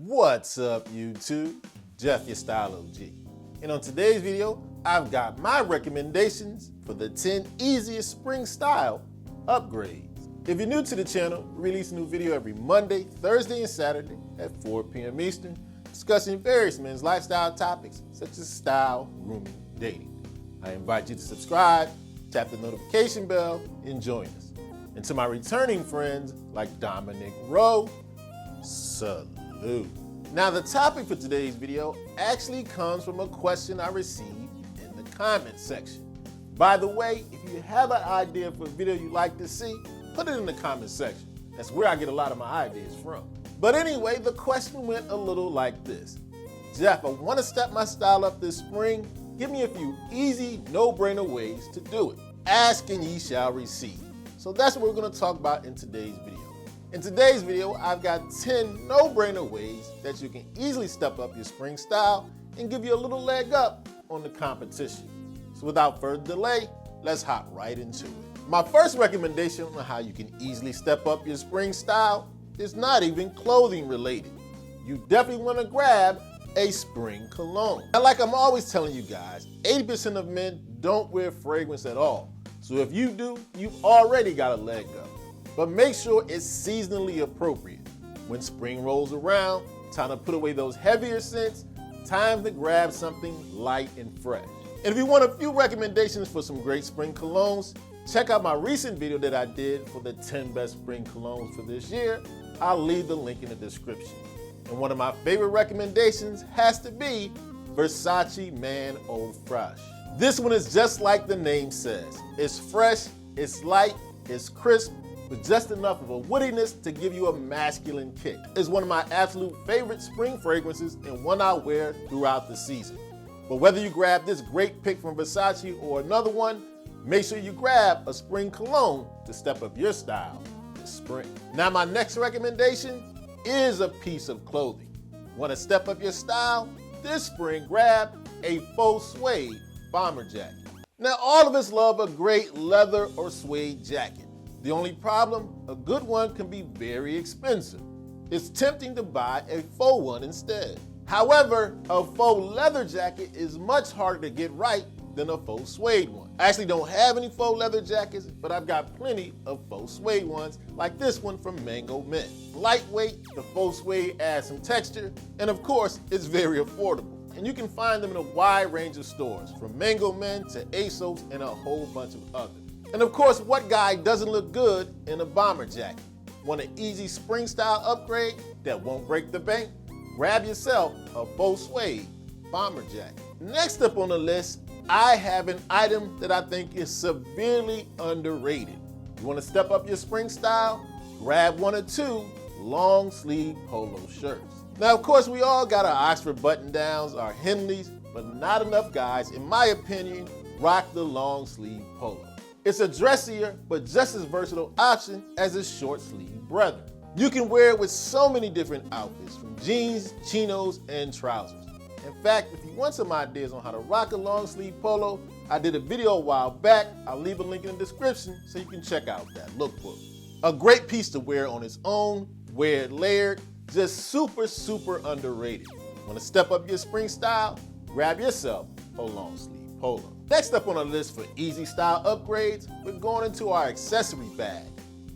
What's up, YouTube? Jeff, your Style O.G. And on today's video, I've got my recommendations for the 10 easiest spring style upgrades. If you're new to the channel, we release a new video every Monday, Thursday, and Saturday at 4 p.m. Eastern, discussing various men's lifestyle topics such as style, grooming, dating. I invite you to subscribe, tap the notification bell, and join us. And to my returning friends like Dominic Rowe, salute. Now, the topic for today's video actually comes from a question I received in the comment section. By the way, if you have an idea for a video you'd like to see, put it in the comment section. That's where I get a lot of my ideas from. But anyway, the question went a little like this. Jeff, I want to step my style up this spring. Give me a few easy, no-brainer ways to do it. Ask and ye shall receive. So that's what we're going to talk about in today's video. In today's video, I've got 10 no-brainer ways that you can easily step up your spring style and give you a little leg up on the competition. So without further delay, let's hop right into it. My first recommendation on how you can easily step up your spring style is not even clothing related. You definitely want to grab a spring cologne. Now, like I'm always telling you guys, 80% of men don't wear fragrance at all. So if you do, you've already got a leg up. But make sure it's seasonally appropriate. When spring rolls around, time to put away those heavier scents, time to grab something light and fresh. And if you want a few recommendations for some great spring colognes, check out my recent video that I did for the 10 best spring colognes for this year. I'll leave the link in the description. And one of my favorite recommendations has to be Versace Man Eau Fresh. This one is just like the name says. It's fresh, it's light, it's crisp, with just enough of a woodiness to give you a masculine kick. It's one of my absolute favorite spring fragrances and one I wear throughout the season. But whether you grab this great pick from Versace or another one, make sure you grab a spring cologne to step up your style this spring. Now, my next recommendation is a piece of clothing. Want to step up your style? This spring, grab a Faux Suede bomber jacket. Now, all of us love a great leather or suede jacket. The only problem, a good one can be very expensive. It's tempting to buy a faux one instead. However, a faux leather jacket is much harder to get right than a faux suede one. I actually don't have any faux leather jackets, but I've got plenty of faux suede ones, like this one from Mango Mint. Lightweight, the faux suede adds some texture, and of course, it's very affordable. And you can find them in a wide range of stores, from Mango Mint to ASOS and a whole bunch of others. And of course, what guy doesn't look good in a bomber jacket? Want an easy spring style upgrade that won't break the bank? Grab yourself a Faux Suede bomber jacket. Next up on the list, I have an item that I think is severely underrated. You want to step up your spring style? Grab one or two long sleeve polo shirts. Now, of course, we all got our Oxford button downs, our Henleys, but not enough guys, in my opinion, rock the long sleeve polo. It's a dressier, but just as versatile option as its short sleeve brethren. You can wear it with so many different outfits, from jeans, chinos, and trousers. In fact, if you want some ideas on how to rock a long sleeve polo, I did a video a while back. I'll leave a link in the description so you can check out that lookbook. A great piece to wear on its own, wear it layered, just super underrated. Want to step up your spring style? Grab yourself a long sleeve polo. Next up on the list for easy style upgrades, we're going into our accessory bag.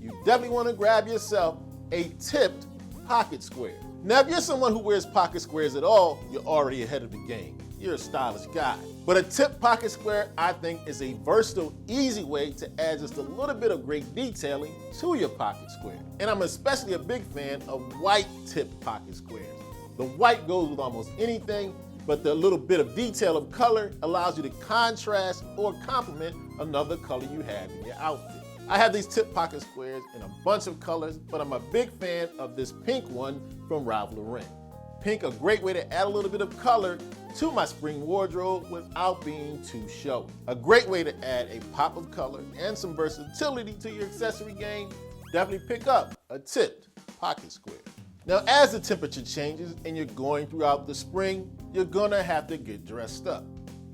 You definitely want to grab yourself a tipped pocket square. Now, if you're someone who wears pocket squares at all, you're already ahead of the game. You're a stylish guy. But a tipped pocket square, I think, is a versatile, easy way to add just a little bit of great detailing to your pocket square. And I'm especially a big fan of white tipped pocket squares. The white goes with almost anything, but the little bit of detail of color allows you to contrast or complement another color you have in your outfit. I have these tip pocket squares in a bunch of colors, but I'm a big fan of this pink one from Ralph Lauren. Pink, a great way to add a little bit of color to my spring wardrobe without being too showy. A great way to add a pop of color and some versatility to your accessory game. Definitely pick up a tipped pocket square. Now, as the temperature changes and you're going throughout the spring, you're gonna have to get dressed up.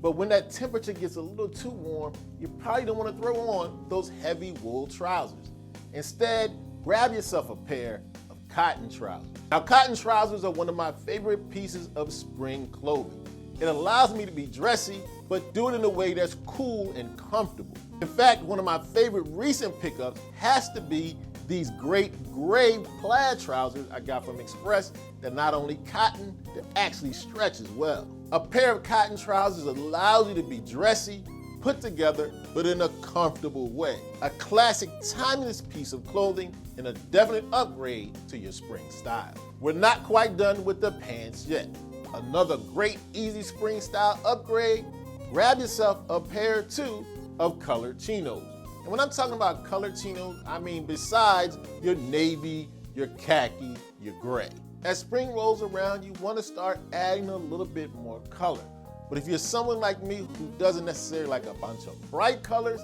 But when that temperature gets a little too warm, you probably don't want to throw on those heavy wool trousers. Instead, grab yourself a pair of cotton trousers. Now, cotton trousers are one of my favorite pieces of spring clothing. It allows me to be dressy, but do it in a way that's cool and comfortable. In fact, one of my favorite recent pickups has to be these great gray plaid trousers I got from Express that not only cotton, they actually stretch as well. A pair of cotton trousers allows you to be dressy, put together, but in a comfortable way. A classic timeless piece of clothing and a definite upgrade to your spring style. We're not quite done with the pants yet. Another great easy spring style upgrade, grab yourself a pair or two of colored chinos. And when I'm talking about colored chinos, I mean besides your navy, your khaki, your gray. As spring rolls around, you want to start adding a little bit more color. But if you're someone like me who doesn't necessarily like a bunch of bright colors,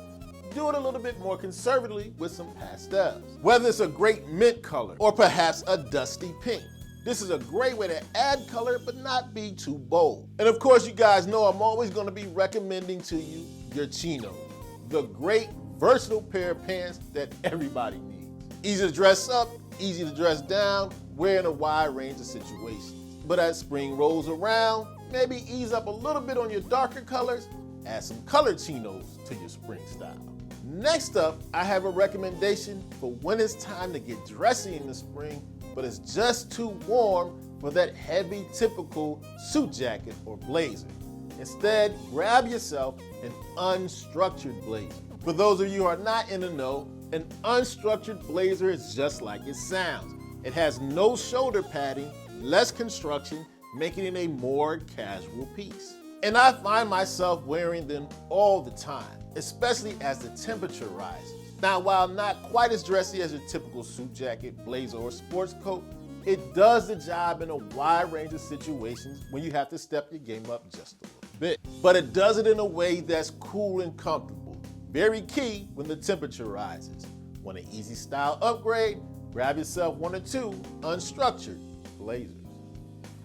do it a little bit more conservatively with some pastels. Whether it's a great mint color or perhaps a dusty pink, this is a great way to add color but not be too bold. And of course, you guys know I'm always going to be recommending to you your chinos, the great versatile pair of pants that everybody needs. Easy to dress up, easy to dress down, wear in a wide range of situations. But as spring rolls around, maybe ease up a little bit on your darker colors, add some colored chinos to your spring style. Next up, I have a recommendation for when it's time to get dressy in the spring, but it's just too warm for that heavy, typical suit jacket or blazer. Instead, grab yourself an unstructured blazer. For those of you who are not in the know, an unstructured blazer is just like it sounds. It has no shoulder padding, less construction, making it a more casual piece. And I find myself wearing them all the time, especially as the temperature rises. Now, while not quite as dressy as your typical suit jacket, blazer, or sports coat, it does the job in a wide range of situations when you have to step your game up just a little bit. But it does it in a way that's cool and comfortable. Very key when the temperature rises. Want an easy style upgrade? Grab yourself one or two unstructured blazers.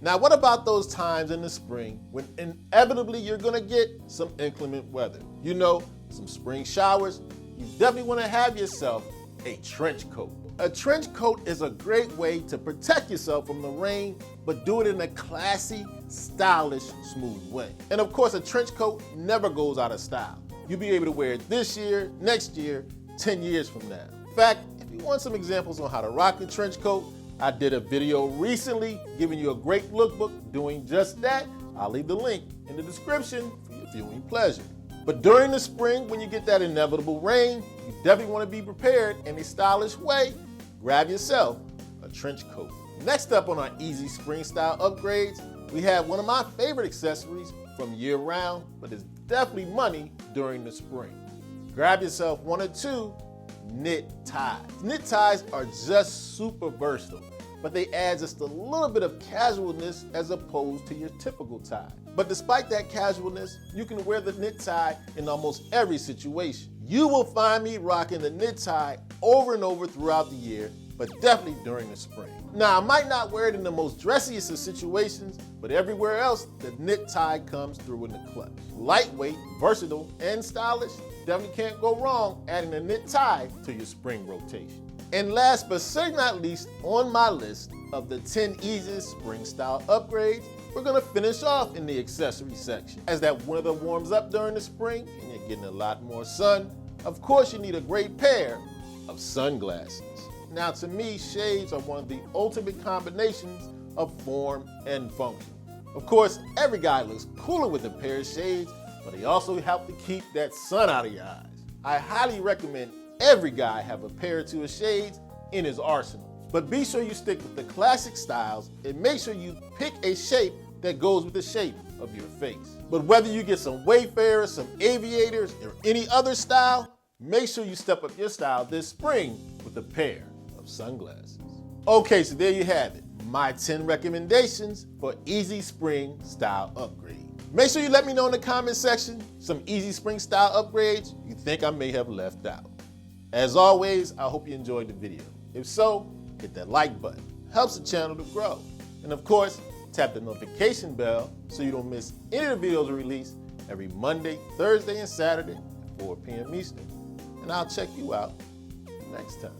Now, what about those times in the spring when inevitably you're gonna get some inclement weather? You know, some spring showers. You definitely wanna have yourself a trench coat. A trench coat is a great way to protect yourself from the rain, but do it in a classy, stylish, smooth way. And of course, a trench coat never goes out of style. You'll be able to wear it this year, next year, 10 years from now. In fact, if you want some examples on how to rock the trench coat, I did a video recently giving you a great lookbook doing just that. I'll leave the link in the description for your viewing pleasure. But during the spring, when you get that inevitable rain, you definitely want to be prepared in a stylish way. Grab yourself a trench coat. Next up on our easy spring style upgrades, we have one of my favorite accessories from year round, but it's definitely money during the spring. Grab yourself one or two knit ties. Knit ties are just super versatile, but they add just a little bit of casualness as opposed to your typical tie. But despite that casualness, you can wear the knit tie in almost every situation. You will find me rocking the knit tie over and over throughout the year, but definitely during the spring. Now, I might not wear it in the most dressiest of situations, but everywhere else, the knit tie comes through in the clutch. Lightweight, versatile, and stylish, definitely can't go wrong adding a knit tie to your spring rotation. And last but certainly not least on my list of the 10 easiest spring style upgrades, we're gonna finish off in the accessory section. As that weather warms up during the spring and you're getting a lot more sun, of course you need a great pair of sunglasses. Now, to me, shades are one of the ultimate combinations of form and function. Of course, every guy looks cooler with a pair of shades, but they also help to keep that sun out of your eyes. I highly recommend every guy have a pair or two of shades in his arsenal. But be sure you stick with the classic styles and make sure you pick a shape that goes with the shape of your face. But whether you get some Wayfarers, some Aviators, or any other style, make sure you step up your style this spring with a pair of sunglasses. Okay, so there you have it. My 10 recommendations for easy spring style upgrade. Make sure you let me know in the comment section some easy spring style upgrades you think I may have left out. As always, I hope you enjoyed the video. If so, hit that like button. Helps the channel to grow. And of course, tap the notification bell so you don't miss any of the videos we release every Monday, Thursday, and Saturday at 4 p.m. Eastern. And I'll check you out next time.